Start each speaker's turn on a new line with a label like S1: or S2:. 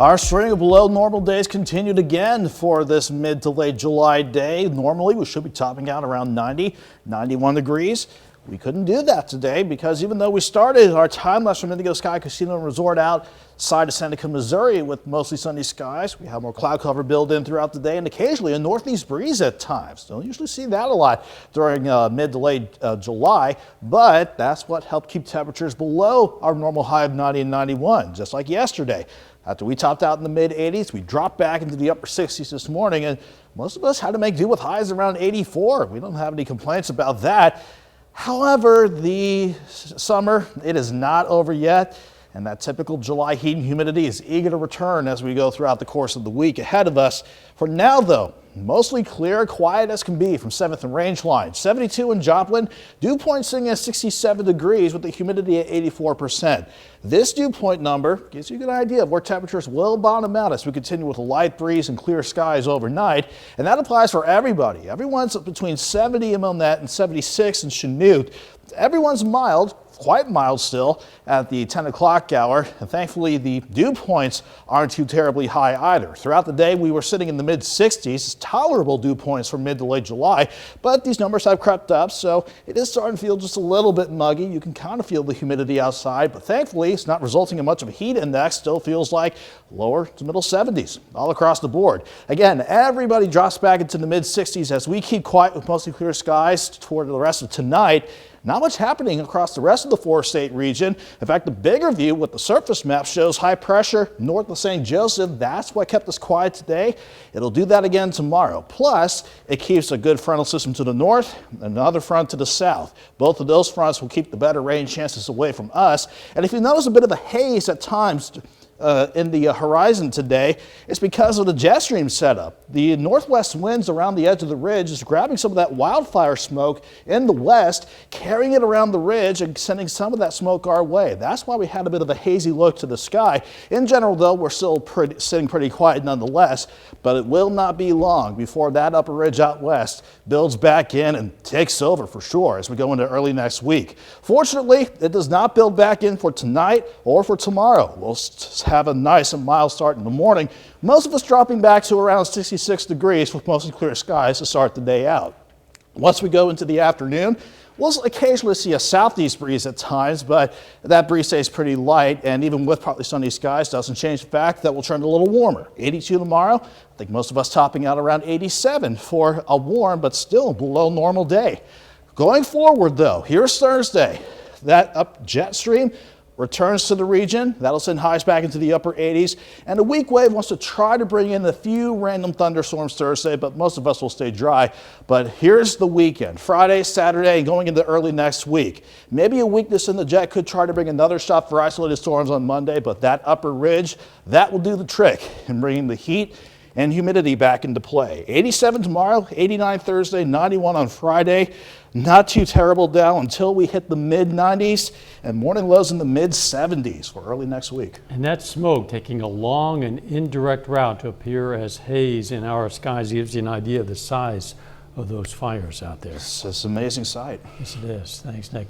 S1: Our string of below normal days continued again for this mid to late July day. Normally we should be topping out around 90, 91 degrees. We couldn't do that today because even though we started our time lapse from Indigo Sky Casino and Resort outside of Seneca, Missouri with mostly sunny skies, we have more cloud cover build in throughout the day and occasionally a northeast breeze at times. Don't usually see that a lot during mid to late July, but that's what helped keep temperatures below our normal high of 90 and 91, just like yesterday. After we topped out in the mid 80s, we dropped back into the upper 60s this morning, and most of us had to make do with highs around 84. We don't have any complaints about that. However, the summer, it is not over yet, and that typical July heat and humidity is eager to return as we go throughout the course of the week ahead of us. For now, though, mostly clear, quiet as can be from 7th and Rangeline. 72 in Joplin, dew point sitting at 67 degrees with the humidity at 84%. This dew point number gives you a good idea of where temperatures will bottom out as we continue with a light breeze and clear skies overnight. And that applies for everybody. Everyone's between 70 in Milnett and 76 in Chanute. Everyone's mild. Quite mild still at the 10 o'clock hour, and thankfully the dew points aren't too terribly high either. Throughout the day we were sitting in the mid 60s, tolerable dew points for mid to late July, but these numbers have crept up, so it is starting to feel just a little bit muggy. You can kind of feel the humidity outside, but thankfully it's not resulting in much of a heat index. Still feels like lower to middle 70s all across the board. Again, everybody drops back into the mid 60s as we keep quiet with mostly clear skies toward the rest of tonight. Not much happening across the rest of the four-state region. In fact, the bigger view with the surface map shows high pressure north of St. Joseph. That's what kept us quiet today. It'll do that again tomorrow. Plus, it keeps a good frontal system to the north and another front to the south. Both of those fronts will keep the better rain chances away from us. And if you notice a bit of a haze at times in the horizon today, it's because of the jet stream setup. The northwest winds around the edge of the ridge is grabbing some of that wildfire smoke in the west, carrying it around the ridge and sending some of that smoke our way. That's why we had a bit of a hazy look to the sky. In general, though, we're still sitting pretty quiet nonetheless, but it will not be long before that upper ridge out west builds back in and takes over for sure as we go into early next week. Fortunately, it does not build back in for tonight or for tomorrow. We'll have a nice and mild start in the morning. Most of us dropping back to around 66 degrees with mostly clear skies to start the day out. Once we go into the afternoon, we'll occasionally see a southeast breeze at times, but that breeze stays pretty light, and even with partly sunny skies doesn't change the fact that we'll turn a little warmer. 82 tomorrow. I think most of us topping out around 87 for a warm but still below normal day. Going forward though, here's Thursday. That up jet stream returns to the region. That'll send highs back into the upper 80s. And a weak wave wants to try to bring in a few random thunderstorms Thursday, but most of us will stay dry. But here's the weekend, Friday, Saturday, and going into early next week. Maybe a weakness in the jet could try to bring another shot for isolated storms on Monday, but that upper ridge, that will do the trick in bringing the heat and humidity back into play. 87 tomorrow, 89 Thursday, 91 on Friday. Not too terrible down until we hit the mid 90s and morning lows in the mid 70s for early next week.
S2: And that smoke taking a long and indirect route to appear as haze in our skies gives you an idea of the size of those fires out there.
S1: It's an amazing sight.
S2: Yes, it is. Thanks, Nick.